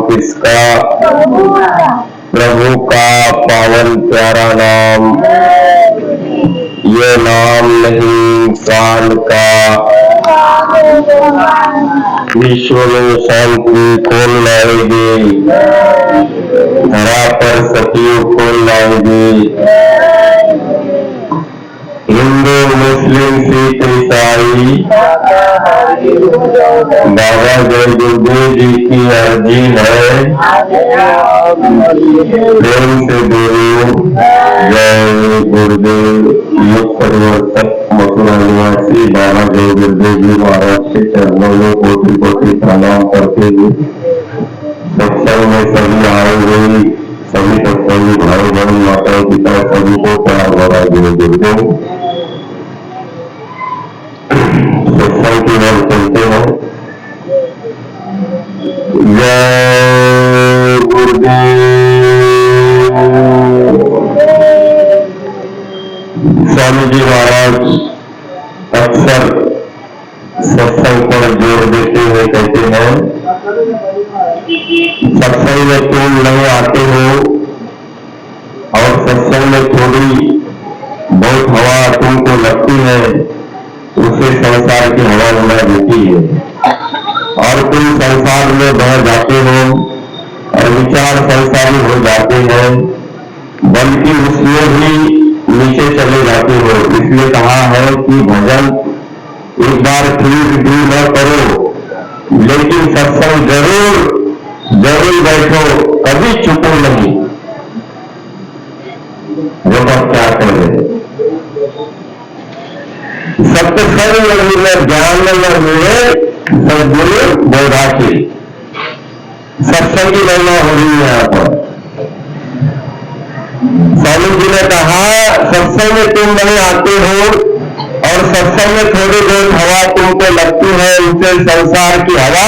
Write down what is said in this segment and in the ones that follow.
किसका? प्रभु का पावन प्यारा नाम। ये नाम नहीं काल का, विश्व में शांति कौन लाएगी? धरा पर सतयुग कौन लाएगी? हिंदू मुस्लिम सिख ईसाई बाबा जय गुरुदेव जी की अर्जी है, प्रेम से बोलो जय गुरुदेव। युग परिवर्तक मथुरा निवासी बाबा जय गुरुदेव जी महाराज के चरणों में कोटि कोटि प्रणाम करते हुए सत्संग में सभी आए हुए सभी सत्संगी भाई बहन माता पिता सभी को प्यार भरा जय गुरुदेव। सत्संग की ओर चलते हैं। जय गुरुदेव। स्वामी जी महाराज अक्सर सत्संग पर जोर देते हुए कहते हैं, सत्संग में तुम नहीं आते हो और सत्संग में थोड़ी बहुत हवा तुमको लगती है, उसे संसार की हवा उड़ा देती है और तुम संसार में बह जाते हो और विचार संसारी हो जाते हैं, बल्कि उसमें भी नीचे चले जाते हो। इसलिए कहा है कि भजन एक बार फिर भी न करो, लेकिन सत्संग जरूर जरूर बैठो, कभी चुपो नहीं। वो बात क्या कर रहे? सत्संग न मिले, ज्ञान न मिले, सद्गुरु बोधा की सत्संग की गणना हो रही है यहाँ पर। स्वामी जी ने कहा सत्संग में तुम नहीं आते हो और सत्संग में थोड़ी बहुत हवा तुमको लगती है, उससे संसार की हवा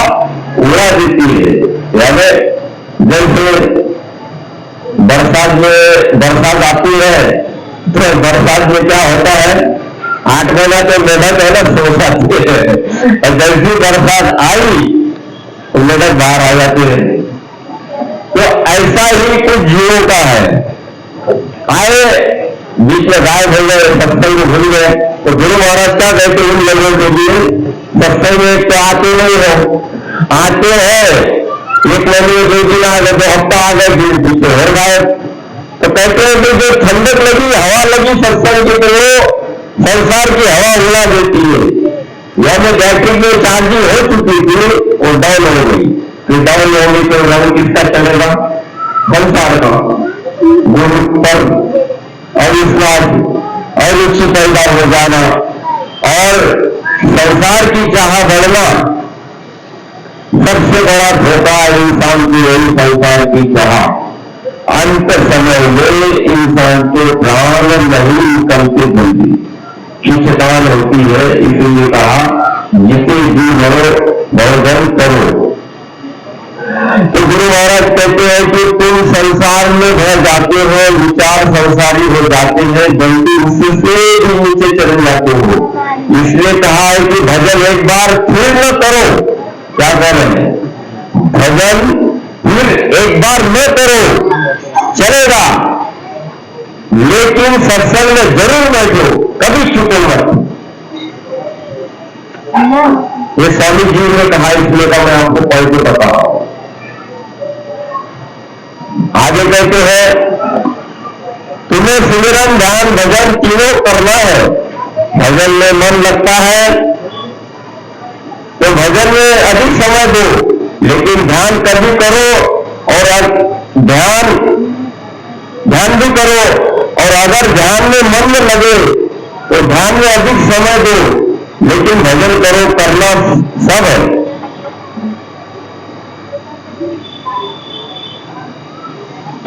उड़ा देती है। यानी जैसे बरसात आती है तो बरसात में क्या होता है, 8 महीना तो मेहनत है ना, सो जाती है, और जैसी बरसात आई तो मेहनत बाहर आ जाती है। तो ऐसा ही कुछ जीवों का है। आए बीच में गायब हो गए, सत्संग को भूल गए, तो गुरु महाराज क्या कहते उन लोगों के लिए, सत्संग में तो आते नहीं हो, आते हैं 1 महीने 2 दिन आ गए, 2 हफ्ता आ गए, दिन पीछे हो गए। तो कहते हैं कि जो ठंडक लगी, हवा लगी सत्संग की, तो वो संसार की हवा उड़ा देती है। यानी बैटरी में चार्जिंग हो चुकी थी, वो डाउन हो गई, फिर डाउन हो गई तो रंग किसका चलेगा? संसार का। गुरु पर अविश्वास और रुचि पैदा हो जाना और संसार की चाह बढ़ना, सबसे बड़ा धोखा इंसान की यही संसार की चाह। अंत समय में इंसान के प्राण नहीं निकलते जल्दी, खिंचतान होती है। इसीलिए कहा जिसे जी हो भोजन करो। तो गुरु महाराज कहते हैं कि तुम संसार में भर जाते हो, विचार संसारी हो जाते हैं, जल्दी उससे भी नीचे चले जाते हो। इसलिए कहा है कि भजन एक बार फिर न करो। क्या कर रहे हैं? भजन फिर एक बार न करो, चलेगा, लेकिन सत्संग में जरूर बैठो, कभी छूटो मत। ये स्वामी जी ने कहा, इसलिए का मैं आपको पढ़ के बता रहा हूं। आगे कहते हैं तुम्हें सिमरन ध्यान भजन तीनों करना है। भजन में मन लगता है तो भजन में अधिक समय दो, लेकिन ध्यान कभी करो और ध्यान भी करो, और अगर ध्यान में मन न लगे तो ध्यान में अधिक समय दो, लेकिन भजन करो, करना सब है।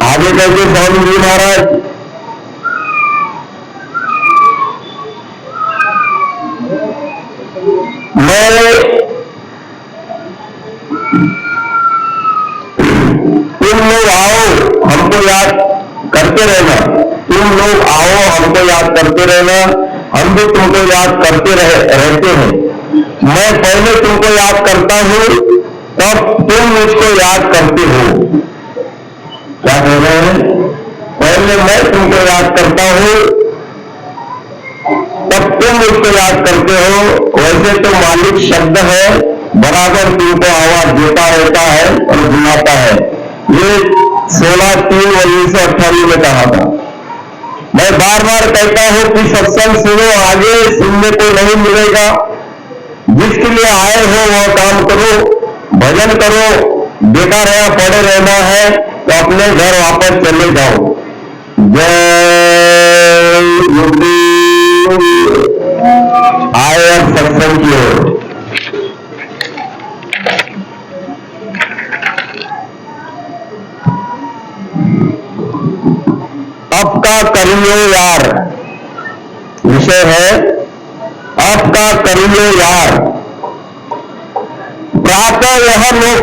आगे कहते स्वामी जी महाराज तुम लोग आओ हमको याद करते रहना, तुम लोग आओ हमको याद करते रहना, हम भी तुमको याद करते रहते हैं। मैं पहले तुमको याद करता हूं, तब तुम मुझको याद करते हो। क्या कह रहे हैं? पहले मैं तुमको याद करता हूं, तब तुम मुझको याद करते हो। वैसे तो मालिक शब्द है, बराबर तुमको आवाज देता रहता है और बुलाता है। ये 16/3/1998 में कहा था। मैं बार बार कहता हूं कि सत्संग सुनो, आगे सुनने को नहीं मिलेगा। जिसके लिए आए हो वो काम करो, भजन करो। बेकार यहाँ पड़े रहना है तो अपने घर वापस चले जाओ। जय गुरुदेव। आए अब सत्संग की ओर। अब का करियो यार, विषय है अब का करियो यार। प्रातः यह लोग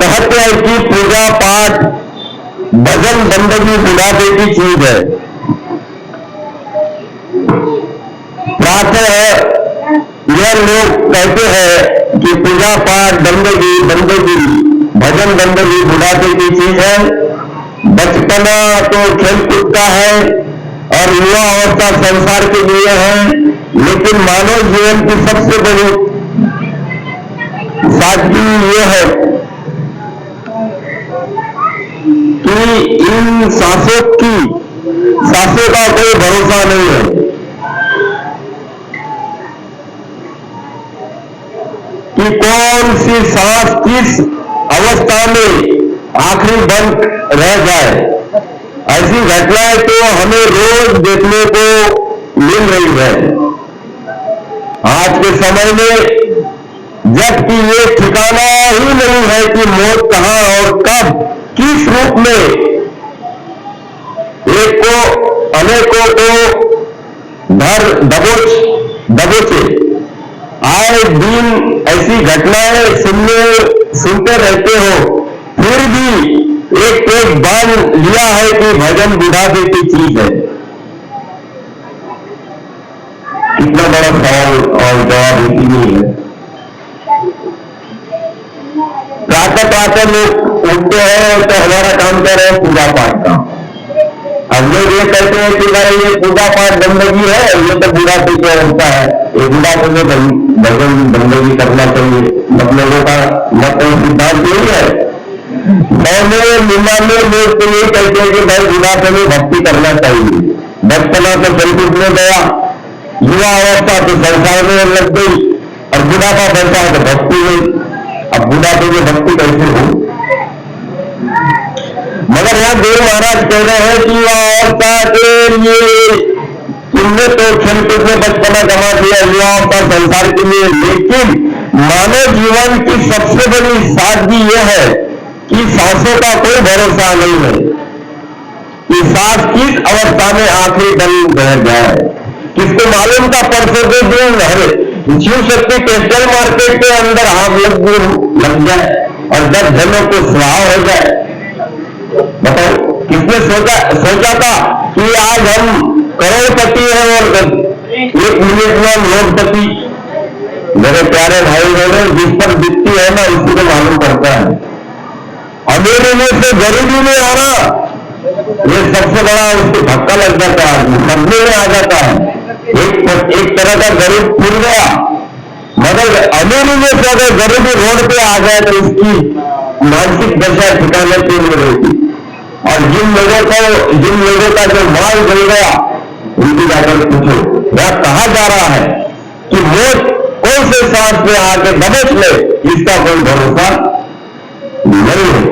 कहते हैं कि पूजा पाठ भजन बंदगी बुढ़ापे की चीज है। प्रातः यह लोग कहते हैं कि पूजा पाठ बंदगी भजन बंदगी बुढ़ापे की चीज है। बचपना तो खेल कूद का है और युवा अवस्था संसार के लिए है, लेकिन मानव जीवन की सबसे बड़ी सादगी ये है कि इन सांसों का कोई भरोसा नहीं है। कि कौन सी सांस किस अवस्था में आखिरी बंद रह जाए। ऐसी घटनाएं तो हमें रोज देखने को मिल रही है आज के समय में, जबकि ये ठिकाना ही नहीं है कि मौत कहां और कब किस रूप में एक को अनेकों को दबोचे। आए दिन ऐसी घटनाएं सुनते रहते हो, फिर भी एक बांध लिया है कि भजन बुढ़ापे की चीज है। कितना बड़ा सवाल और जवाब इसी नहीं है। प्रातः लोग उठते हैं तो हमारा काम कर रहे हैं पूजा पाठ का। अब लोग ये कहते हैं कि भाई ये पूजा पाठ बंदगी है, ये तो बुढ़ापे क्या होता है, ये बुढ़ापे में भजन बंदगी करना चाहिए। मतलब लोगों का मतलब सिद्धांत यही है। 99 लोग तो ये कहते हैं कि भाई बुढ़ापे में भक्ति करना चाहिए। बचपना तो खेलकूद में गया, युवा अवस्था तो संसार में लग गई और बुढ़ापा बनता है तो भक्ति में। अब बुढ़ापे में भक्ति कैसे हो? मगर यहाँ गुरु महाराज कह रहे हैं कि युवा अवस्था के लिए तुमने तो खेलकूद में बचपना गंवा दिया, युवा अवस्था संसार के लिए। लेकिन मानव जीवन की सबसे बड़ी सादगी यह है कि सांसों का कोई भरोसा नहीं है कि सांस किस अवस्था में आखिरी दम रह जाए। किसको मालूम था परसों के दिन शिव शक्ति कैपिटल मार्केट के अंदर आग लग जाए और 10 जनों को स्वाहा हो जाए। बताओ किसने सोचा था कि आज हम करोड़पति हैं और 1 मिनट में करोड़पति। मेरे प्यारे भाई बहनों, जिस पर बीतती है ना उसी को मालूम पड़ता है। अमीरी में से गरीबी में आना ये सबसे बड़ा उसको धक्का लग जाता है, सदमे में आ जाता है। एक तरह का गरीब फूल गया, मगर अमीरी में से अगर गरीबी रोड पे आ जाए तो उसकी मानसिक दशा ठिकाने पे नहीं रहेगी। और जिन लोगों का जो माल जल गया उनकी जाकर पूछो वह कहा जा रहा है कि मौत कौन से सांस में आके दबोच ले, इसका कोई भरोसा नहीं है।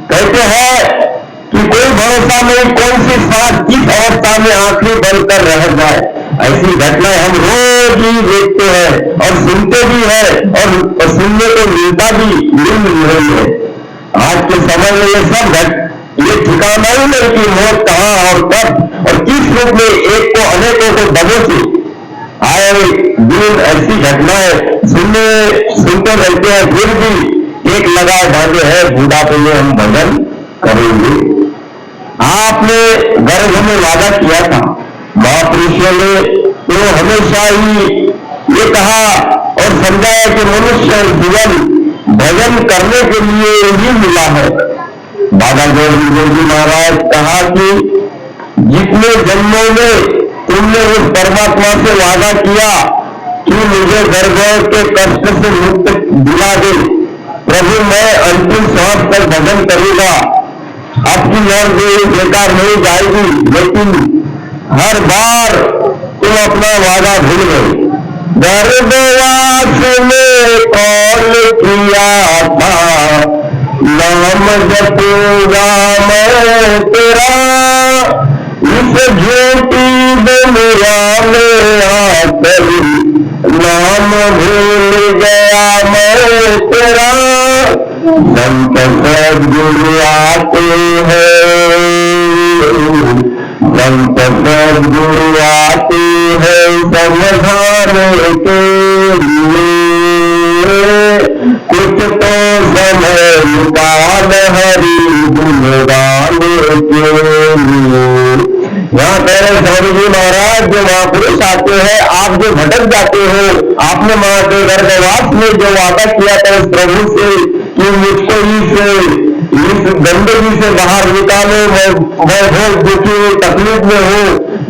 कहते हैं कि कोई भरोसा नहीं कौन सी सांस किस अवस्था में आखिरी बनकर रह जाए। ऐसी घटनाएं हम रोज ही देखते हैं और सुनते भी हैं और सुनने को मिलता भी मिल रही है। आज के समय में ये सब ये ठिकाना ही नहीं कि मौत कहां और कब और किस रूप में एक को अनेकों को दबोचे। आए दिन ऐसी घटनाएं सुनते रहते हैं, फिर भी एक लगाए भागे है बुढ़ापे में हम भजन करेंगे। आपने गर्भ में वादा किया था, महापुरुषों ने तो हमेशा ही ये कहा और समझाया कि मनुष्य जीवन भजन करने के लिए ही मिला है। बाबा गौरी महाराज कहा कि जितने जन्मों में तुमने उस परमात्मा से वादा किया कि मुझे गर्भ के कष्ट से मुक्त दिला दे, प्रभु मैं अंतिम श्वास तक भजन करूंगा, आपकी मौत बेकार नहीं जाएगी। लेकिन हर बार तुम अपना वादा भूल गए। गर्भवास में कौन किया था नाम जपूंगा मैं तेरा, इस झूठी दुनिया में आकर नाम भूल गया मैं तेरा। संत सद्गुरु आते हैं, संत सद्गुरु आते हैं समझाने के लिए, कुछ तो समय निकाल हरि गुण गाने के लिए। यहाँ कह रहे स्वामी जी महाराज, जो महापुरुष आते हैं, आप जो भटक जाते हो, आपने मां के गर्भवास में जो वादा किया था उस प्रभु से कि मुझको इस गंदगी से बाहर निकालो, मैं बहुत दुखी तकलीफ में हूँ।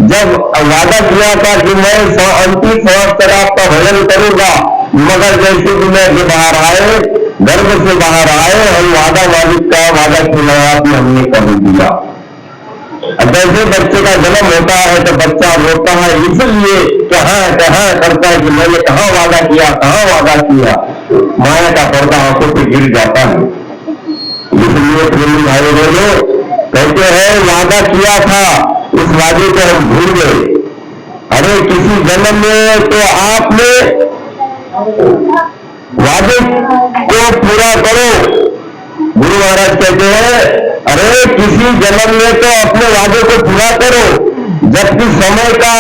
जब वादा किया था कि मैं अंतिम श्वास तक आपका भजन करूंगा, मगर जैसे कि मैं बाहर आए, गर्भ से बाहर आए, हम वादा मालिक का वादा खिलाया कि हमने कर दिया। जैसे बच्चे का जन्म होता है तो बच्चा रोता है, इसलिए कहाँ करता है कि मैंने कहाँ वादा किया, कहाँ वादा किया। माया का पर्दा आंखों पे गिर जाता है। इसलिए प्रेमी भाई बहनों कहते हैं वादा किया था, उस वादे को हम भूल गए। अरे किसी जन्म में तो आपने वादे को पूरा करो। गुरु महाराज कहते हैं अरे किसी जन्म में तो अपने वादे को पूरा करो, जबकि समय का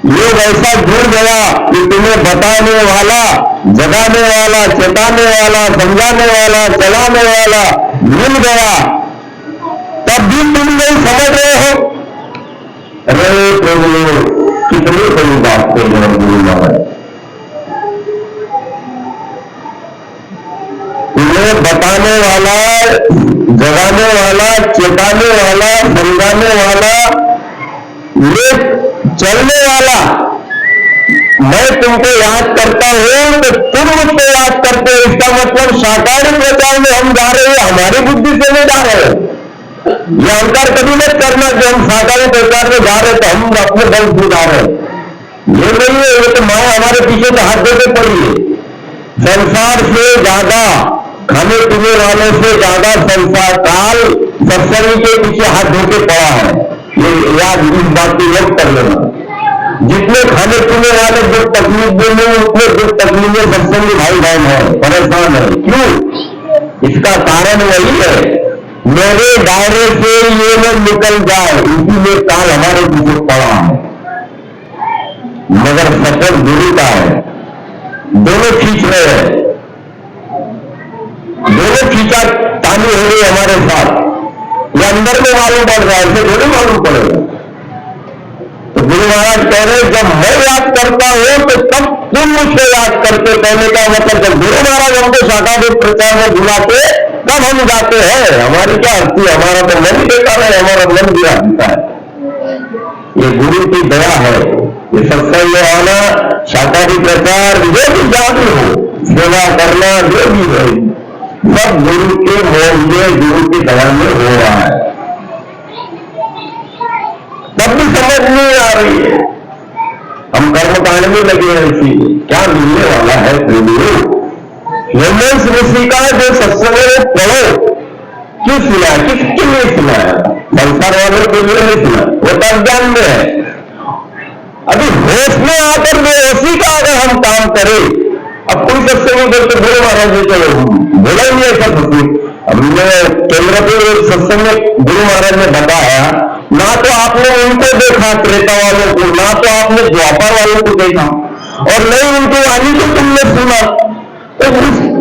योग ऐसा जुड़ गया कि तुम्हें बताने वाला, जगाने वाला, चेताने वाला, समझाने वाला, चलाने वाला मिल गया, तब भी तुम नहीं समझ रहे हो। अरे प्रभु कितनी बड़ी बात कह रहे गुरु महाराज, तुम्हें बताने वाला, जगाने वाला, चेताने वाला, समझाने वाला, ये चलने वाला, मैं तुमको याद करता हूं तो तुम मुझको याद करते हो। इसका मतलब साकारी प्रचार में हम जा रहे हैं, हमारी बुद्धि से नहीं जा रहे हैं। यह अहंकार कभी मत करना कि हम साकारी प्रचार में जा रहे तो हम अपने बल से जा रहे हैं। ये नहीं है, ये तो माया हमारे पीछे तो हाथ देते पड़ी है। संसार से ज्यादा, खाने पीने वालों से ज्यादा संसार काल सत्संग के पीछे हाथ धोके पड़ा है। ये याद इस बात की याद कर लेना। जितने खाने पीने वाले दुख तकलीफ देने, उतने दुख तकलीफ में सत्संगी भाई बहन है, परेशान है। क्यों? इसका कारण वही है, मेरे दायरे से ये न निकल जाए, इसीलिए काल हमारे पीछे पड़ा है। मगर सफर गुरु का है, दोनों खींच रहे हैं, दोनों खींचा तानी हो गई हमारे साथ। ये अंदर में मालूम पड़ रहा है, ऐसे थोड़ी मालूम पड़ेगा। तो गुरु महाराज कह रहे जब मैं याद करता हूं तो तब तुम मुझसे याद करते। कहने का मतलब जब गुरु महाराज हमको शाखादेव प्रचार में बुलाते तब हम जाते हैं। हमारी क्या हस्ती, हमारा तो मन देता है, हमारा मन दिया देता है। ये गुरु की दया है। ये सत्संग में आना, शाकाहारी प्रचार, जो भी जाति हो, सेवा करना, जो भी है, सब गुरु के मोह में, गुरु की दया में हो रहा है। तब भी समझ नहीं आ रही है। हम कर्मकांड में लगे हैं, इसी क्या मिलने वाला है प्रभु। हेमंत ऋषि का जो सत्संग में पढ़ो, क्यों सुना, किसके लिए सुनाया? संसार वालों के लिए नहीं सुना, वो तो अज्ञान में है। अभी होश में आकर बेहोशी का अगर हम काम करें, अब कोई सत्संग करके बोले महाराज जी चलो बोला ही ऐसा सत्संग। हमने केंद्र पे सत्संग में गुरु महाराज ने बताया, ना तो आपने उनको देखा त्रेता वालों को, ना तो आपने द्वापर वालों को देखा, और नहीं उनकी वाणी को तुमने सुना। तो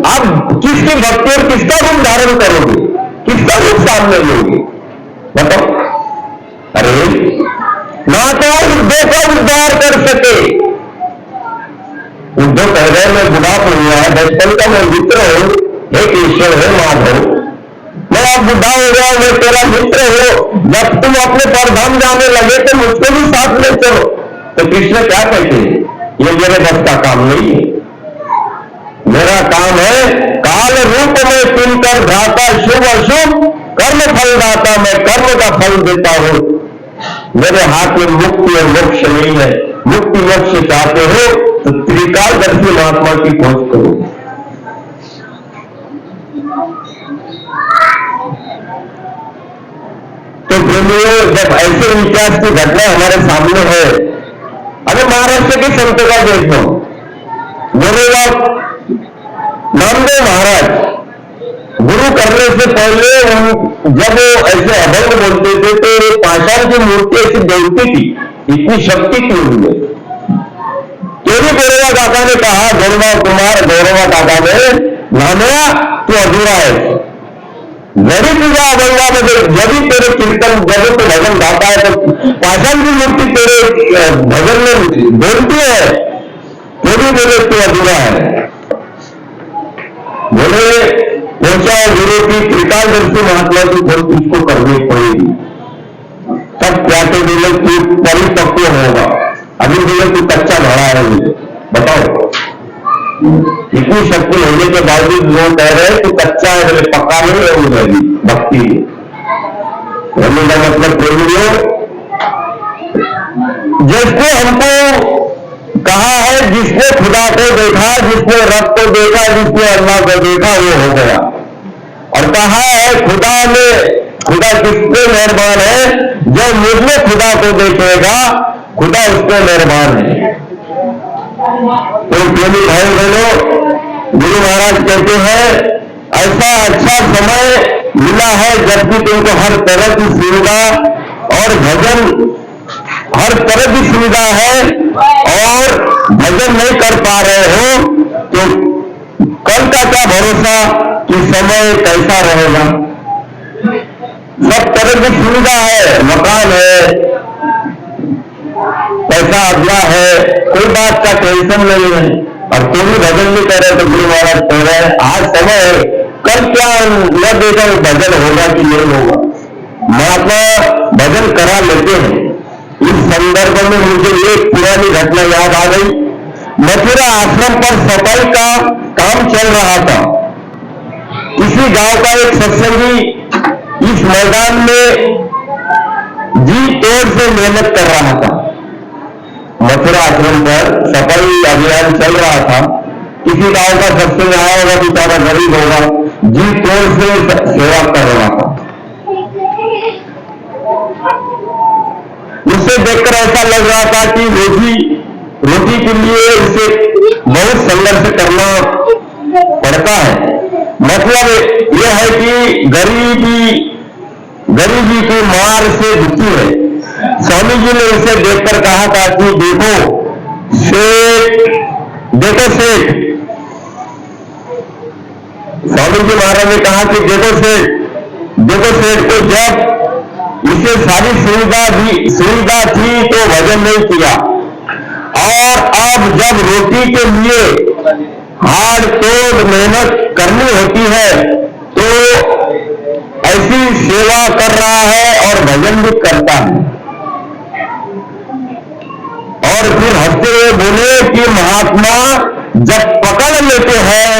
आप किसकी भक्ति और किसका रूप धारण करोगे, किसका रूप सामने लोगे बताओ? अरे ना तो देखा उद्धार कर सके। उद्धव कह रहे मैं बुढ़ा पड़ूंगा, बचपन का मैं मित्र हूं, हे ईश्वर है माधव, मैं अब बुढ़ा हो गया, मैं तेरा मित्र हूं, जब तुम अपने परधाम जाने लगे तो मुझको भी साथ ले चलो। तो कृष्ण क्या कहते हैं, ये मेरे बस का काम नहीं है, मेरा काम है काल रूप में चुनकर धाता शुभ अशुभ कर्म फल दाता, मैं कर्म का फल देता हूं, मेरे हाथ में मुक्ति और मोक्ष नहीं है। मुक्ति मोक्ष चाहते हो तो त्रिकालदर्शी महात्मा की खोज करो। तो प्रेमियों, जब ऐसे विकास की घटना हमारे सामने है, अरे महाराष्ट्र के संतों का देख लो, बोलेगा नामदेव महाराज गुरु करने से पहले जब वो ऐसे अभंग बोलते थे तो पाषाण की मूर्ति ऐसी दौड़ती थी, इतनी शक्ति थी उनमें। तेरी गौरवा काका ने कहा, गौरवा कुमार गौरवा काका ने, नामया तू अधूरा है, जब तुझा अभंगामध्ये जब तेरे कीर्तन जब तो भजन गाता है तो पाषाण की मूर्ति तेरे भजन में बोलती है, तेरी बोले तू अधूरा है। बोले पहुंचा गुरु की त्रिकालदर्शी महात्मा की खोज तुझको करनी पड़ेगी, तब क्या तो बोले तू परिपक्व होगा, अभी बोले तू कच्चा घड़ा है। मुझे बताओ, इतनी शक्ति होने के बावजूद लोग कह रहे हैं तू कच्चा है, बोले पक्का नहीं है, मुझे भी भक्ति होने का मतलब प्रेमियों, जैसे हमको कहा है जिसने खुदा को देखा, जिसने रब को देखा, जिसने अल्लाह को देखा वो हो गया, और कहा है खुदा किसने मेहरबान है, जो मुझमें खुदा को देखेगा खुदा उसको मेहरबान है। तो प्रेमी भाई बहनों, गुरु महाराज कहते हैं ऐसा अच्छा समय मिला है जबकि तुमको हर तरह की सुविधा और भजन, हर तरह की सुविधा है और भजन नहीं कर पा रहे हो तो कल का क्या भरोसा कि समय कैसा रहेगा। सब तरह की सुविधा है, मकान है, पैसा अगला है, कोई बात का टेंशन नहीं है, और कोई भी भजन नहीं कर रहे तो गुरु महाराज कह रहे हैं आज समय है, कल क्या न देखा भजन होगा कि नहीं होगा। महात्मा भजन करा लेते हैं। इस संदर्भ में मुझे एक पुरानी घटना याद आ गई। मथुरा आश्रम पर सफाई का काम चल रहा था। किसी गांव का एक सत्संगी इस मैदान में जी तोड़ से मेहनत कर रहा था। मथुरा आश्रम पर सफाई अभियान चल रहा था। किसी गांव का सत्संग आया होगा, बेचारा गरीब होगा, जी तोड़ से सेवा कर रहा था। उसे देखकर ऐसा लग रहा था कि रोटी के लिए उसे बहुत संघर्ष करना पड़ता है। मतलब यह है कि गरीबी की मार से दुखी है। स्वामी जी ने उसे देखकर कहा था कि देखो सेठ, स्वामी जी महाराज ने कहा कि देखो सेठ को जब इसे सारी सुविधा थी तो भजन नहीं किया, और अब जब रोटी के लिए हाड़ तोड़ मेहनत करनी होती है तो ऐसी सेवा कर रहा है और भजन भी करता है। और फिर हंसते हुए बोले कि महात्मा जब पकड़ लेते हैं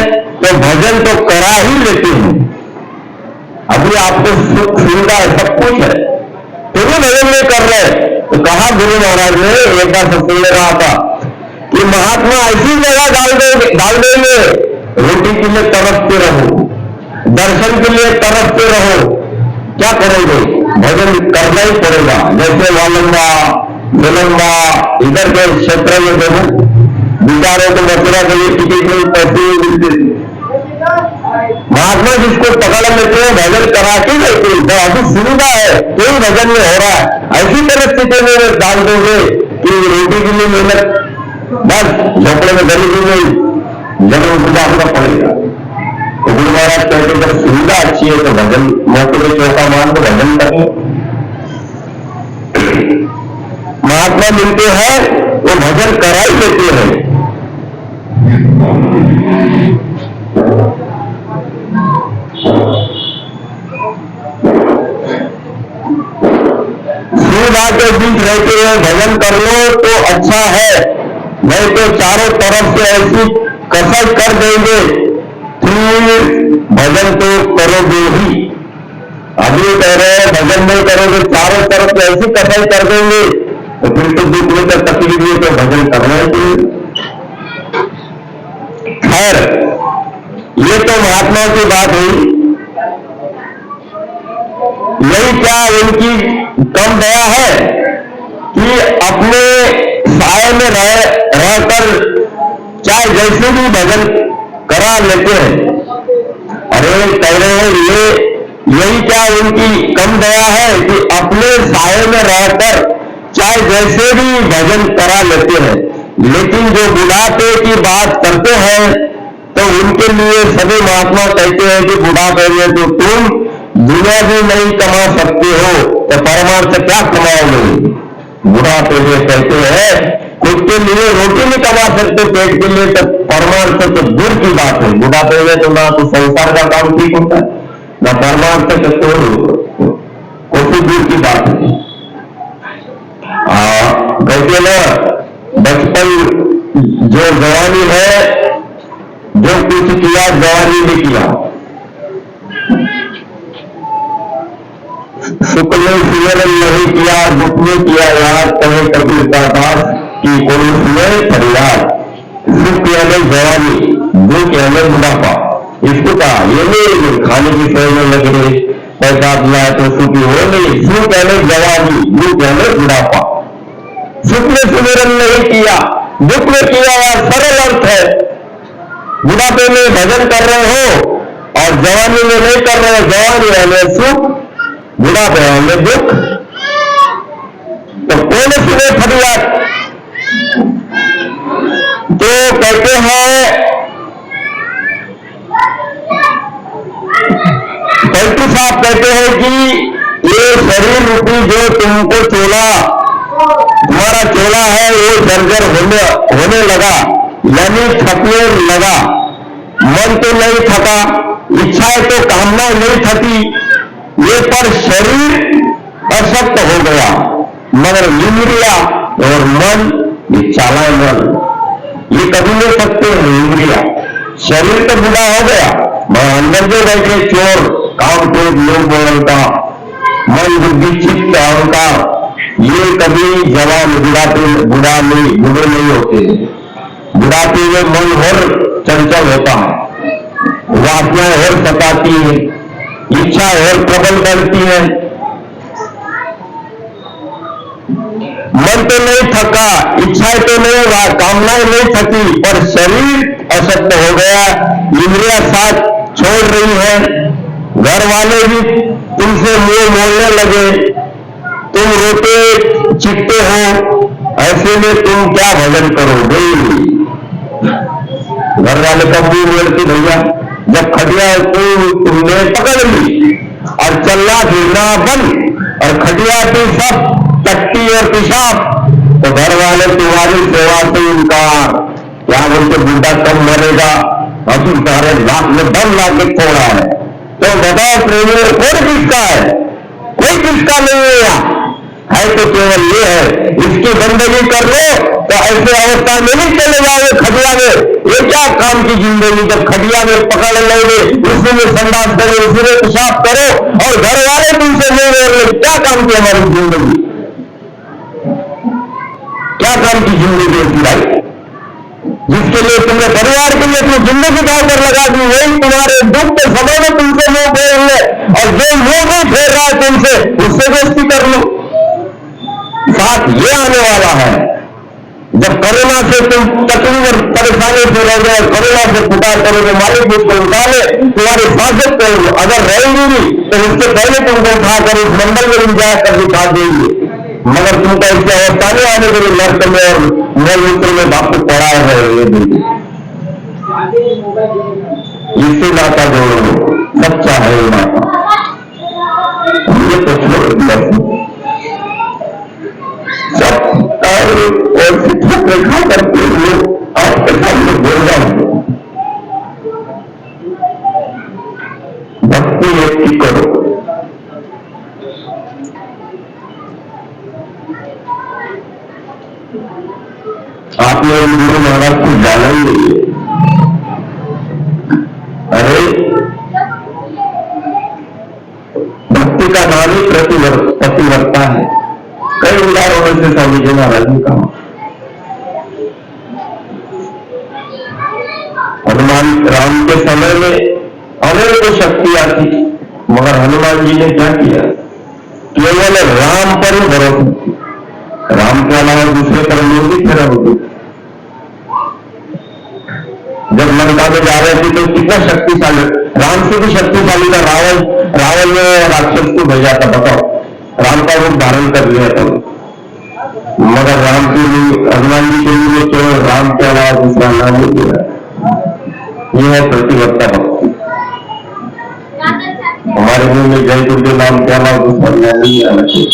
तो भजन तो करा ही लेते हैं। अभी आपको सुख सुविधा है, सब कुछ है, तो भी भजन नहीं कर रहे। तो कहा गुरु महाराज ने एक बार सत्संग में रहा था कि महात्मा ऐसी जगह डाल देंगे, रोटी के लिए तरसते रहो, दर्शन के लिए तरसते रहो, क्या करोगे? भजन करना ही पड़ेगा। जैसे वालंबा विलंबा इधर के क्षेत्र में देखो, विचारों को मथुरा के लिए टिकट में पैसे मिलते थे। महात्मा जिसको पकड़ लेते हैं भजन करा के लेते हैं, अभी सुविधा है कोई भजन नहीं हो रहा है, ऐसी परिस्थिति में डाल दोगे कि रोटी के लिए मेहनत, बस झोपड़े में गरीबी में जब गुजारना पड़ेगा। तो गुरु महाराज कहते जब सुविधा अच्छी है तो भजन मौके में चौका मान तो भजन करें। महात्मा महात्मा मिलते हैं वो भजन करा ही लेते हैं। सुविधा के बीच रहते हुए भजन कर लो तो अच्छा है, नहीं तो चारों तरफ से ऐसी कसरत कर देंगे फिर भजन तो करोगे ही। अभी कह रहे हैं भजन नहीं करोगे, चारों तरफ से ऐसी कसरत कर देंगे तो फिर तो दुख में तो तकलीफ है, तो भजन करना ही चाहिए। खैर ये तो महात्मा की बात हुई। यही क्या उनकी कम दया है कि अपने साय में रहकर चाहे जैसे भी भजन करा लेते हैं। अरे कह रहे हैं यही क्या उनकी कम दया है कि अपने साय में रहकर चाहे जैसे भी भजन करा लेते हैं। लेकिन जो बुढ़ापे की बात करते हैं तो उनके लिए सभी महात्मा कहते हैं कि बुढ़ापे में तो तुम दुनिया भी नहीं कमा सकते हो तो परमार्थ क्या कमाओगे। बुढ़ापे में कहते हैं खुद के लिए रोटी नहीं कमा सकते पेट के लिए तो परमार्थ तो दूर की बात है। बुढ़ापे में तो ना तो संसार का काम ठीक होता है ना परमार्थ का तो कोई दूर की बात है। कहते ना बचपन जो जवानी है जो कुछ किया जवानी ने किया। सुख में सुमिरन नहीं किया दुख में किया याद कहे कबीर का दास की कोई सुने फरियाद। सुख यानी जवानी, दुख यानी बुढ़ापा। इसको कहा ये नहीं खाने की सेव में लग रही पैसा दिया तो सुखी हो नहीं। सुख यानी जवानी, दुख यानी बुढ़ापा। सुख में सुमिरन नहीं किया दुख में किया यार सरल अर्थ है। बुढ़ापे में भजन कर रहे हो और जवानी में नहीं कर रहे हो। जवानी यानी सुख, बुढ़ापे यानी दुख। तो कौन सुने फरियाद। तो कहते हैं कल्पी साहब कहते हैं कि ये शरीर रूपी जो तुमको चोला तुम्हारा चोला है वो जर्जर होने लगा यानी थकने लगा। मन तो नहीं थका, इच्छाएं तो कामनाएं नहीं थकी, ये पर शरीर अशक्त हो गया मगर इंद्रिया और मन ये चालायमान ये कभी नहीं सकते हैं। इंद्रिया शरीर तो बुरा हो गया मगर अंदर जो बैठे चोर काम क्रोध लोग बोलता मन बुद्धि चित्त अहंकार ये कभी जवान बुढ़े नहीं होते। बुढ़ापे में मन और चंचल होता है, वासनाएं और सताती है, इच्छा और प्रबल करती है। मन तो नहीं थका, इच्छाएं तो नहीं, कामनाएं नहीं थकी, पर शरीर अशक्त हो गया। इंद्रियां साथ छोड़ रही है, घर वाले भी तुमसे मुंह मोड़ने लगे, तुम रोते चिपते हो, ऐसे में तुम क्या भजन करोगे। घर वाले कब भी बोलते भैया जब खटिया को तुमने पकड़ ली और चलना फिरना बंद और खटिया की सब टट्टी और पेशाब तो घर वाले तुम्हारी सेवा से इनकार। क्या बोलते बुढ़ा कम मरेगा और तुम्हारे लाख में दम ला के छोड़ा है। तो बताओ प्रेमी कौन किसका है, कोई किसका नहीं है। है तो केवल ये है इसकी बंदगी कर लो तो ऐसे अवस्था में नहीं चले जाओगे खटिया में। ये क्या काम की जिंदगी जब खटिया में पकड़ लोगे उसी में संडास करो उसी में पेशाब करो और घर वाले तुमसे नहीं रहे, क्या काम की हमारी जिंदगी, क्या काम की जिंदगी है भाई। जिसके लिए तुमने परिवार के लिए अपनी जिंदगी का ऊपर लगा दी वही तुम्हारे दुख के समय में तुमसे मुंह फेर रहे और जो मुंह नहीं फेर रहा है तुमसे उससे दोस्ती कर लो। साथ ये आने वाला है जब कोरोना से तुम तकलीफ और परेशानी से रह गए, कोरोना से पुकार करोगे मालिक उसको उठा ले, तुम्हारी हिफाजत करोगे। अगर रहेंगी नहीं तो उससे पहले तुमको उठाकर इस मंडल में ले जाकर दिखा देंगे, मगर तुमको ऐसी अवस्था नहीं आने के लिए नर्क में और मूत्र में बाप पड़ा है। इससे नाता जोड़ो, सच्चा है ये नाता। ये तो छोड़ देखा करते लोग आपके सामने बोल रहा हूं, भक्ति एक की करो। आपने गुरु महाराज को जाना ही नहीं है। अरे भक्ति का नाम ही प्रतिवर्ता है। कई उदाहरणों से स्वामी जी महाराज ने कहा। हनुमान राम के समय में अनेकों शक्तियां थी, मगर हनुमान जी ने क्या किया? केवल राम पर ही भरोसा। राम के अलावा दूसरे पर नहीं खड़ा होते। जब लंका में जा रहे थे तो कितना शक्तिशाली, राम से भी शक्तिशाली था रावण ने राक्षस को भेजा था। बताओ, राम का रूप धारण कर लिया था, मगर राम के लिए हनुमान जी के लिए केवल राम के अलावा दूसरा नाम नहीं दिया। यह है प्रतिवर्ता भक्ति। हमारे मुंह में जय दुर्गे नाम के अलावा दूसरा नाम नहीं आना चाहिए,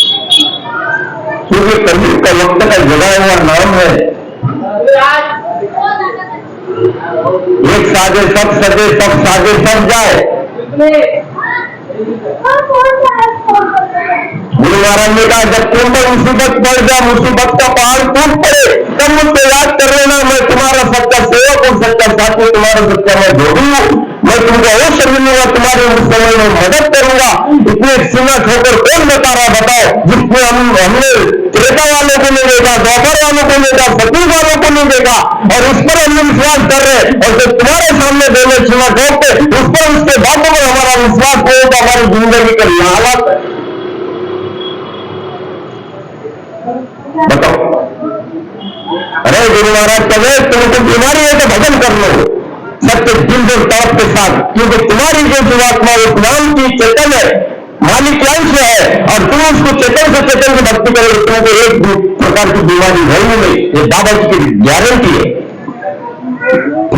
क्योंकि कलयुग का वक्त का जगा हुआ नाम है। एक साजे सब सजे, सब साजे सब जाए। गुरु महाराज ने कहा, जब तुम पर मुसीबत पड़ जाए, मुसीबत का पहाड़ टूट पड़े, तब मुझसे याद कर लेना। मैं तुम्हारा सच्चा सेवक हूँ, सच्चा साथी, तुम्हारा सच्चा मैं जोड़ी हूँ। मैं तुमको अवश्य मिलूंगा, तुम्हारे उस समय में मदद करूंगा। इतने सीना ठोकर कौन बता रहा? बताओ, जिसमें हमने त्रेता वालों को नहीं देखा, द्वापर वालों को नहीं देखा, सतयुग वालों को नहीं देखा, और उस पर हम विश्वास कर रहे हैं। और जब तुम्हारे सामने दोनों सीना ठोकते, उस पर उसके बातों पर हमारा विश्वास हो, तो हमारी जिंदगी का यह हालत है। बताओ। अरे गुरु महाराज कहे, तुमको बीमारी है तो भजन कर लो सत्य दिल और तड़प के साथ, क्योंकि तुम्हारी जो जीवात्मा उस नाम की चेतन है, मालिक अंश है, और तुम उसको चेतन से चेतन की भक्ति करोगे, तुमको एक प्रकार की बीमारी है ही नहीं। ये दादा जी की गारंटी है।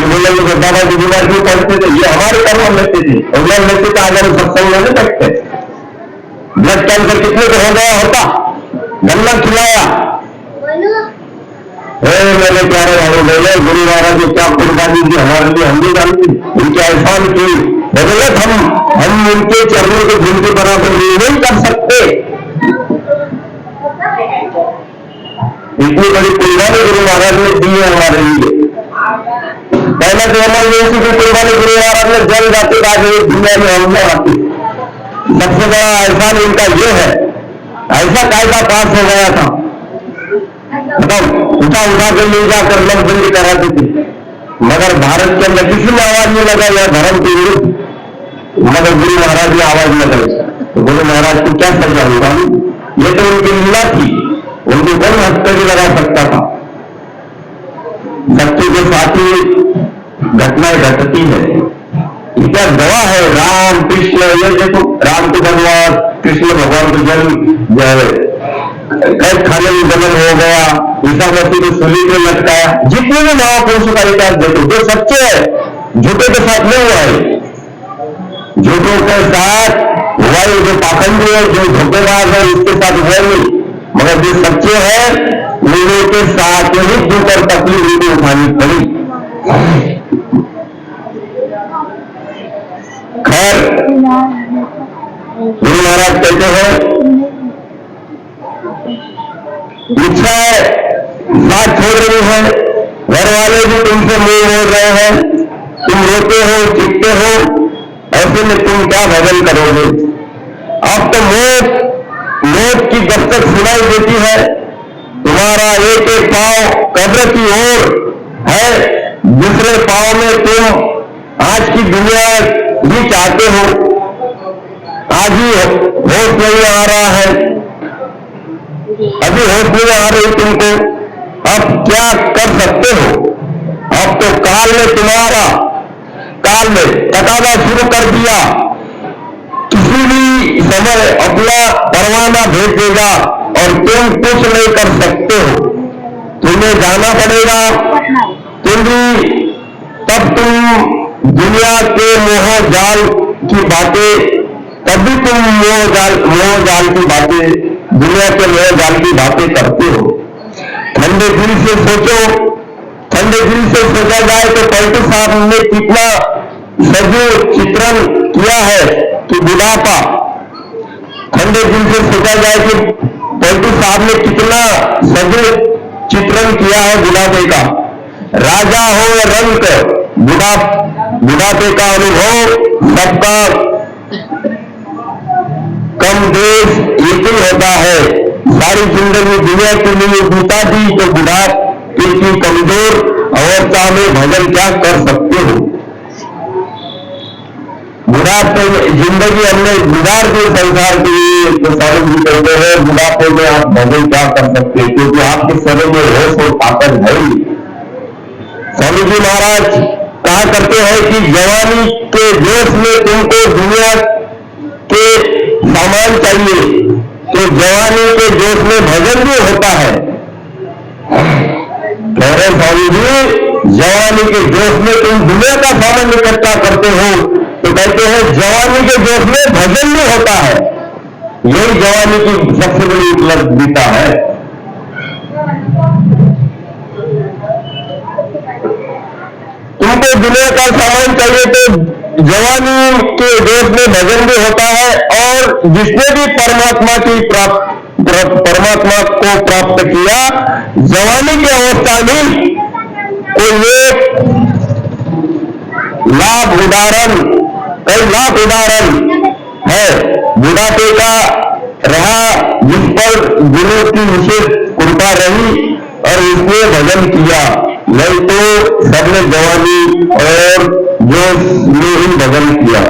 बोलेंगे दादा जी बीमार क्यों पड़ते थे? ये हमारे कर्म लेते थे, और मैं लेते थे अगर सत्संग में नहीं सकते। ब्लड कैंसर कितने को हो गया होता? गन्ना खिलाया। मेरे प्यारे भाई बोले, गुरु महाराज ने क्या कुर्बानी दी हमारे लिए, हम भी जानते, उनके एहसान की बदौलत हम उनके चरणों को जिनके बराबर नहीं कर सकते। इतनी बड़ी कुर्बानी गुरु महाराज ने दी है हमारे लिए। पहले तो इमरजेंसी की कुर्बानी गुरु महाराज ने जल जाती, आज दुनिया में हम न आती। सबसे बड़ा एहसान इनका ये है, ऐसा कायदा पास हो गया था, बताओ, उठा के ले जाकर लंबी कराते थे, मगर भारत के अंदर किसी ने आवाज नहीं लगा यह धर्म के विरुद्ध, मगर गुरु महाराज ने आवाज लगाई। तो गुरु महाराज को क्या सजा होगा? ये तो उनकी लीला थी, उनके कौन हत्या भी लगा सकता था। सत्य के साथ ही घटनाएं घटती है। इसका गवाह है राम कृष्ण। ये देखो, राम को बनवास, कृष्ण भगवान को जन्म, कैद खाने में जन्म हो गया, ईसा मसीह को सूली में लटकाया। जितने भी महापुरुषों का इतिहास देखो, जो सच्चे है, झूठे के साथ नहीं हुआ है। झूठों के साथ हुआ, जो पाखंडी है, जो धोखेबाज है, उसके साथ हुआ नहीं, मगर जो सच्चे हैं लोगों के साथ ही दुख और तकलीफ भी उठानी पड़ी। खैर, गुरु महाराज कहते हैं, इच्छा साथ छोड़ रही है, घर वाले भी तुमसे मुंह मोड़ रहे हैं, तुम रोते हो, चिढ़ते हो, ऐसे में तुम क्या भजन करोगे? अब तो मौत की जब तक सुनाई देती है, तुम्हारा एक एक पांव कब्र की ओर है, दूसरे पांव में तुम आज की दुनिया भी चाहते हो। आज ही होश नहीं आ रहा है, अभी होश नहीं आ रही तुमको, अब क्या कर सकते हो? अब तो काल ने तकाना शुरू कर दिया, किसी भी समय अपना परवाना भेज देगा और तुम कुछ नहीं कर सकते हो। तुम्हें जाना पड़ेगा, तब तुम दुनिया के मोह जाल की बातें, तभी तुम मोह जाल की बातें, दुनिया के मोह जाल की बातें करते हो। ठंडे दिल से सोचो, ठंडे दिल से सोचा जाए तो पलटू साहब ने कितना सजीव चित्रण किया है कि बुढ़ापा, ठंडे दिल से सोचा जाए कि पलटू साहब ने कितना सजीव चित्रण किया है बुढ़ापे का। राजा हो रंक, बुढ़ापे का अनुभव सबका कम देश एक ही होता है। सारी जिंदगी दुनिया के लिए बीता दी तो बुढ़ापे की कमजोर अवस्था में भजन क्या कर सकते हो। बुढ़ापे जिंदगी हमने गुजार दी संसार के लिए तो सारे जी कहते हैं बुढ़ापे में आप भजन क्या कर सकते हैं, क्योंकि आपके शरीर में होश और ताकत है ही। स्वामी जी महाराज कहा करते हैं कि जवानी के जोश में तुमको दुनिया के सामान चाहिए, तो जवानी के जोश में भजन भी होता है। कह रहे स्वामी जी जवानी के जोश में तुम दुनिया का सामान इकट्ठा करते हो, तो कहते हैं जवानी के जोश में भजन भी होता है। यही जवानी की सबसे बड़ी उपलब्धिता है। तुमको दुनिया का सामान चाहिए तो जवानी के जोश में भजन भी होता है, और जिसने भी परमात्मा को प्राप्त किया जवानी की अवस्था में कोई एक कई लाख उदाहरण है बुढ़ापे का रहा जिस पर गुरु की विशेष कृपा रही और इसने भजन किया, नहीं तो सबने जवानी और जोश में ही भजन किया।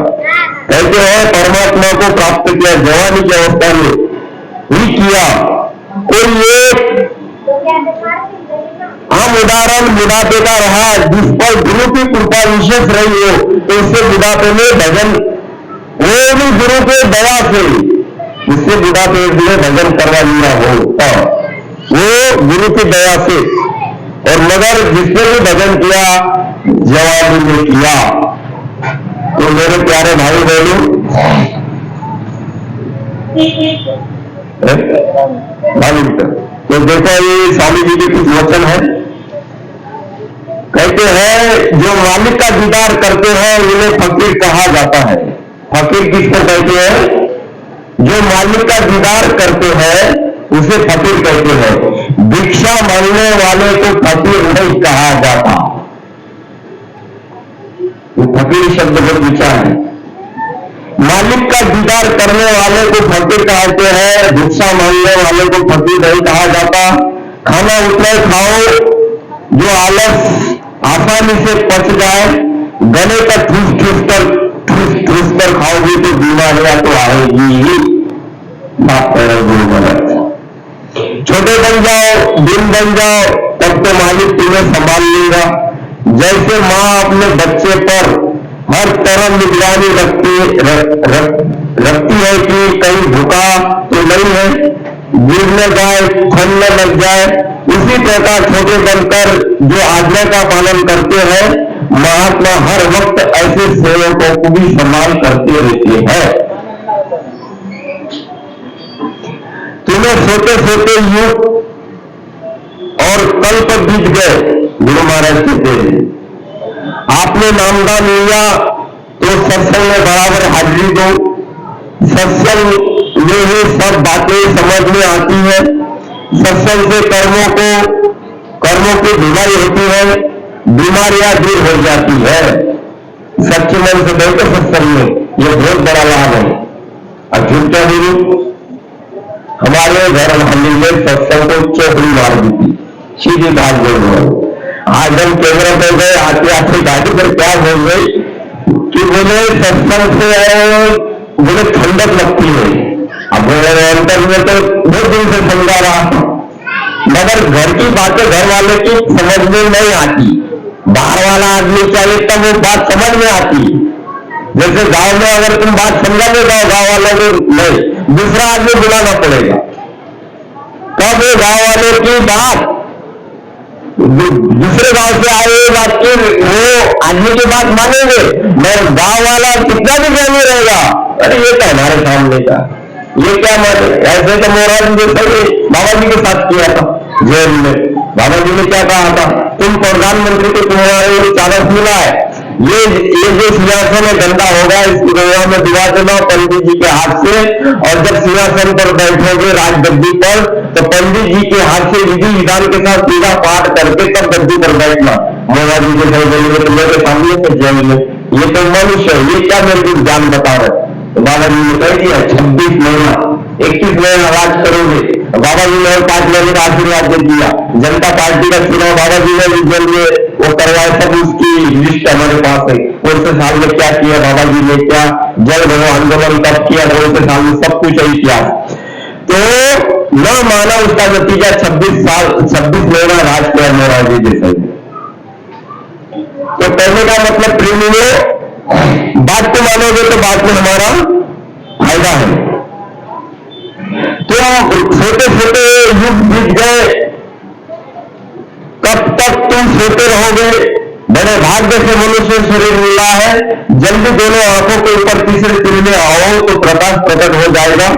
कहते हैं परमात्मा को प्राप्त किया जवानी की अवस्था में ही किया। कोई एक आम उदाहरण बुढ़ापे का रहा जिस पर गुरु की कृपा विशेष रही हो, तो इससे बुढ़ापे में भजन, वो भी गुरु के दया से इससे बुढ़ापे में भजन करवा लिया हो, वो गुरु की दया से। और मगर जिसने भी भजन किया जवानी में किया। तो मेरे प्यारे भाई बहनों, तो देखो ये स्वामी जी के कुछ वचन है। कहते हैं जो मालिक का दीदार करते हैं उन्हें फकीर कहा जाता है। फकीर किसको कहते हैं? जो मालिक का दीदार करते हैं उसे फकीर कहते हैं। भिक्षा मांगने वाले को फकीर नहीं कहा जाता। वो फकीर शब्द बहुत ऊंचा है। मालिक का दीदार करने वाले को फकीर कहते हैं, भिक्षा मांगने वाले को फकीर नहीं कहा जाता। खाना उतना खाओ जो आलस आसानी से पच जाए, गले का ठूस कर खाओगे तो बीमारियां तो आएगी ही। बात कर रहे गुरु महाराज, छोटे बन जाओ, दिन बन जाओ, तब तो मालिक तुम्हें संभाल लेगा। जैसे माँ अपने बच्चे पर हर तरह निगरानी रखती है कि कहीं भूखा तो नहीं है, गिर न जाए, ठंड न लग जाए, उसी प्रकार छोटे बनकर जो आज्ञा का पालन करते हैं महात्मा हर वक्त ऐसे सेवकों को भी सम्मान करते रहते हैं। तुम्हें सोते सोते युग और कल्प बीत गए, गुरु महाराज कहते हैं। आपने नामदान लिया तो सत्संग में बराबर हाजिरी दो। सत्संग में ही सब बातें समझ में आती है। सत्संग से कर्मों की धुलाई होती है, बीमारियां दूर हो जाती है। सच्चे मन से बैठो सत्संग में, यह बहुत बड़ा लाभ है। और झूठ क्या बोलूं, हमारे घर मोहल्ले में सत्संग को चौकड़ी मार दी थी, सीधी बात बोल रहा हूं। आज हम कैमरा पर गए, आते गाड़ी पर क्या बोल गए कि बोले सत्संग से बोले ठंडक लगती है। अब अंतर में तो बहुत दिन से समझा रहा, मगर घर की बातें घर वाले की समझ में नहीं आती। बाहर वाला आदमी चाहिए तब वो बात समझ में आती। जैसे गांव में अगर तुम बात समझाने जाओ गांव वालों को, नहीं, दूसरा आदमी बुलाना पड़ेगा। तब वो गांव वालों की बात दूसरे गांव से आए बात की वो आदमी की बात मानेंगे, मगर गांव वाला कितना भी ज्ञानी रहेगा, अरे ये क्या हमारे सामने का, ये क्या माने। ऐसे तो मोहराज जैसा बाबा जी के साथ किया था जेल में। बाबा जी ने क्या कहा था, तुम प्रधानमंत्री को तुम्हारे चावल मिला है, ये जो सिंहासन है गंदा होगा, इसकी गोवा में दिवा देना पंडित जी के हाथ से, और जब सिंहासन पर बैठोगे राजगद्दी पर तो पंडित जी के हाथ से विधि विधान के साथ पूजा पाठ करके तब गद्दी पर बैठना। मोहम्मद जी के भाई बोलेंगे तो मेरे सामने तो जाएंगे, ये तो मनुष्य है, ये क्या मेरे को ज्ञान बता रहे। तो बाबा जी ने कह दिया 26 महीना 21 महीना राज करोगे। बाबा जी ने 5 महीने का आशीर्वाद दे दिया। जनता पार्टी का चुनाव बाबा जी ने रिजल्ट में वो करवाए, सब उसकी लिस्ट हमारे पास है। 2 साल में क्या किया बाबा जी ने, क्या जल भरो आंदोलन कब किया, 2 साल में सब कुछ है इतिहास। तो न माना उसका नतीजा 26 महीना राज किया मोहरा जी जैसे। तो कहने का मतलब प्रेमियों, बात को मानोगे तो बात में हमारा फायदा है। तो छोटे छोटे युग बीत गए, कब तक तुम सोते रहोगे। बड़े भाग्य से मनुष्य शरीर मिला है, जल्दी दोनों आंखों के ऊपर तीसरे दिन में आओ तो प्रकाश प्रकट हो जाएगा।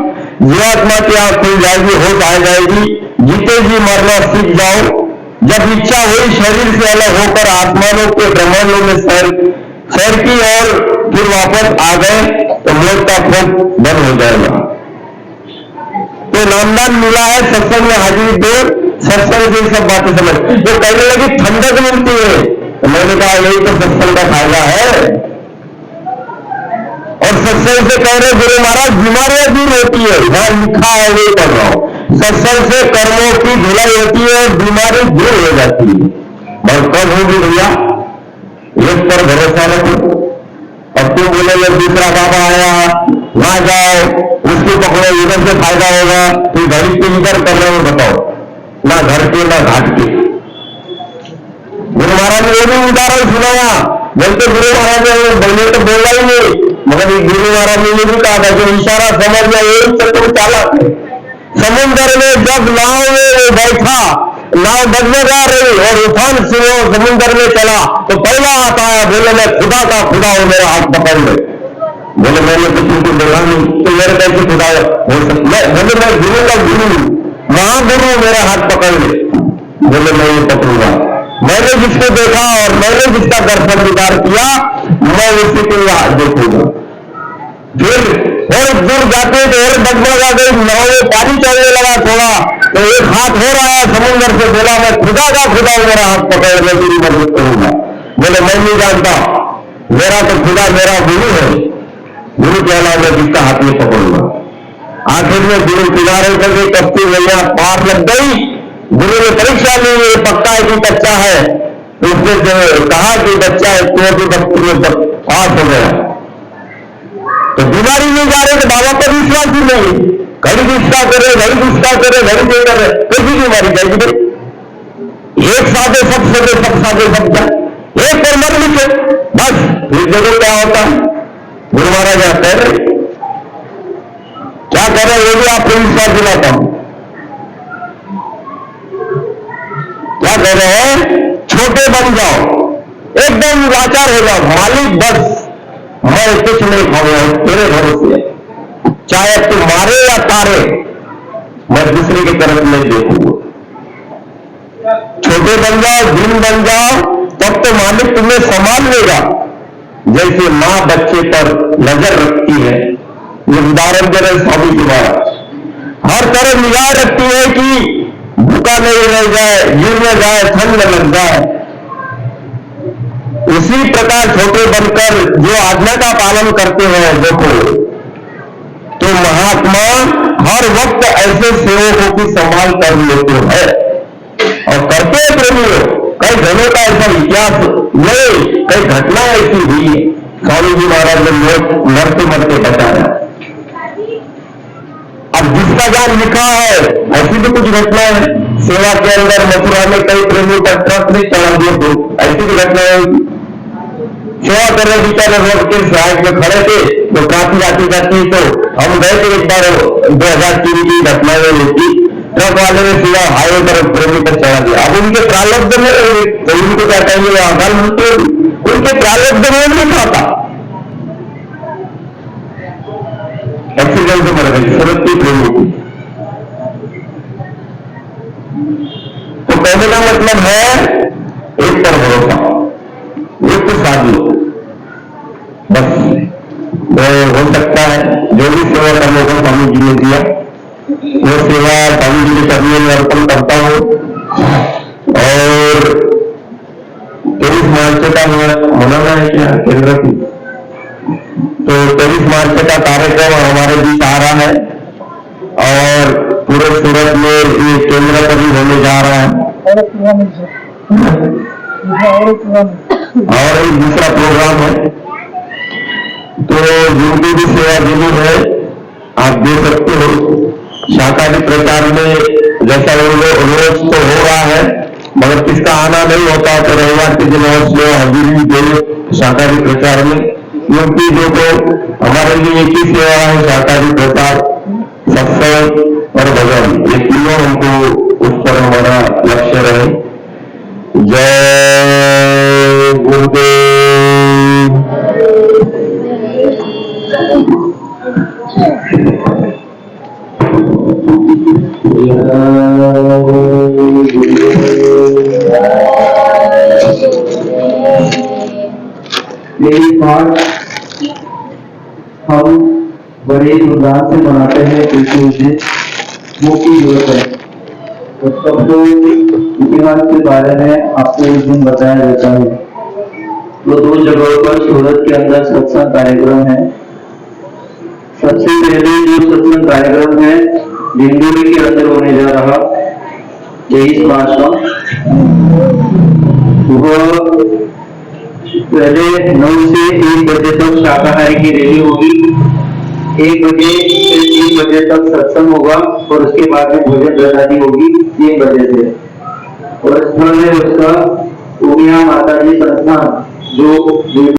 जीवात्मा की आंख खुल जाएगी, होश आ जाएगी, जीते जी मरना सीख जाओ। जब इच्छा हुई शरीर से अलग होकर आसमानों के ब्रह्मांडों में सैर की और फिर वापस आ गए तो मौत का खोज बंद हो जाएगा। तो नामदान मिला है, सत्संग में हाजिरी दो, सत्संग से सब बातें समझ। जो कहने लगी ठंडक मिलती है, तो मैंने कहा यही तो सत्संग का फायदा है। और सत्संग से कह रहे गुरु महाराज बीमारियां दूर होती है, यहां लिखा है वही कर रहा हूं। सत्संग से कर्मों की धुलाई होती है और बीमारी दूर हो जाती है। और कब होगी भैया, एक पर भरोसा रखो। अब तुम बोलेंगे दूसरा बाबा आया वहां जाओ, उसको पकड़ो, इधर से फायदा होगा, तो घड़ी के इधर कर रहे हो बताओ, ना घर के ना घाट के। गुरु महाराज ने ये भी उदाहरण सुनाया, बोलते गुरु महाराज ने बोले तो बोला ही नहीं, मगर गुरु महाराज ने ये भी कहा था जो इशारा समझ गया यही चतुर चालक है। समुद्र में जब नाव में बैठा, नाव डगमगा रही और उफान से समुद्र में चला, तो पहला आता है, बोले मैं खुदा का खुदा हूं, मेरा हाथ पकड़ ले। बोले मैंने तो तुमको बोला नहीं, तो मेरे कैसे खुदा हो सकता, बोले मैं गुरु का गुरु, महागुरु, मेरा हाथ पकड़ ले। बोले मैं ये पकड़ूंगा, मैंने जिसको देखा और मैंने जिसका दर्शन दीदार किया, मैं उसी को हाथ देखूंगा। फिर और दूर जाते तो और डगमगा गई नाव में पानी चढ़ने लगा थोड़ा, तो एक हाथ हो रहा है समुद्र से, बोला मैं खुदा का खुदा हूं, मेरा हाथ पकड़ मैं तेरी मदद करूंगा। बोले मैं नहीं जानता, मेरा तो खुदा मेरा गुरु है, गुरु के अलावा मैं जिसका हाथ में पकड़ूंगा। आखिर में गुरु किनारे करके कश्ती भैया पार लग गई। गुरु ने परीक्षा ली, ये पक्का है कि कच्चा है, उसने जो कहा कि बच्चा है तो भक्ति में पास हो गया। तो बीमारी में जा रहे तो बाबा पर विश्वास ही नहीं, घड़ी गुस्सा करे, घड़ी गुस्सा करे, घड़ी नहीं कर रहे, कैसी बीमारी जाएगी। एक साथे सब सके, सब साथे सब जाए, एक पर मत लिखे बस। फिर देखो क्या होता है। गुरु महाराज कह रहे क्या कर रहे, ये भी आपको विश्वास दिलाता हूं। क्या कर रहे हैं, छोटे बन जाओ, एकदम लाचार हो जाओ, मालिक बस मैं कुछ नहीं खाऊंगा, तेरे भरोसे, चाहे तू मारे या तारे, मैं दूसरे की तरफ नहीं देखूंगा। छोटे बन जाओ, दिन बन जाओ, तब तो मालिक तुम्हें संभाल लेगा। जैसे मां बच्चे पर नजर रखती है, ये उदाहरण दे रहे स्वामी जी महाराज, हर तरह निगाह रखती है कि भूखा नहीं रह जाए, गिर न जाए, ठंड लग जाए। उसी प्रकार छोटे बनकर जो आज्ञा का पालन करते हैं, देखो तो महात्मा हर वक्त ऐसे सेवकों की संभाल कर लेते हैं और करते हैं प्रेमियों। कई घरों का ऐसा इतिहास नहीं, कई घटना ऐसी हुई है, स्वामी जी महाराज ने मरते मरते बताया। अब जिसका जान लिखा है ऐसी भी कुछ घटना है। सेवा के अंदर मथुरा में कई प्रेमियों का ट्रक नहीं चला दिया, तो ऐसी भी घटना है। सेवा कर रहे बेचारे रोड के साइड में खड़े थे, तो काफी आती जाती, तो हम गए थे एक बार 2003 की घटना में होती, ट्रक वाले ने सीधा हाईवे पर प्रेमी पर चढ़ा दिया। अब उनके प्रारब्ध में तो उनको क्या कहेंगे, आधार मिलते उनके प्रारब्ध में नहीं खाता, एक्सीडेंट से मर गई सूरत की प्रेमी की। तो कहने का जीवन है एक पर भरोसा, एक तो साधु बस। वो हो सकता है जो भी सेवा करने को स्वामी जी ने दिया वो सेवा स्वामी जी के चरणों में अर्पण करता हूँ। और 23 मार्च का मनाना है क्या केंद्र की, तो 23 मार्च का कार्यक्रम हमारे बीच आ रहा है और पूरे सूरत में ये केंद्र पर भी होने जा रहा है। और एक दूसरा प्रोग्राम है, तो जिनकी भी सेवा देनी है आप दे सकते हो। शाकाहारी प्रचार में जैसा रोज तो हो रहा है, मगर किसका आना नहीं होता तो रविवार के दिन अवश्य हाजिरी दे शाकाहारी प्रचार में, क्योंकि जो तो हमारे लिए एक ही सेवा है, शाकाहारी प्रचार, सत्संग और भजन, ये तीनों हमको उस पर हमारा लक्ष्य रहे। जय गुरुदेव। मेरी बात हम बड़े धूमधाम से मनाते हैं क्योंकि उसे मुख्य जरूरत है। उत्सव को इतिहास के बारे में आपको उस दिन बताया जाता है। तो 2 जगहों पर सूरत के अंदर सत्संग कार्यक्रम है। सबसे पहले जो सत्संग कार्यक्रम है डिंडोरी के अंदर होने जा रहा 23 मार्च को, वो पहले 9 से 1 बजे तक शाकाहारी की रैली होगी, 1 बजे से 3 बजे तक सत्संग होगा और उसके बाद में भोजन प्रसादी होगी 3 बजे से। और स्थल है उसका उमिया माता जी संस्थान जो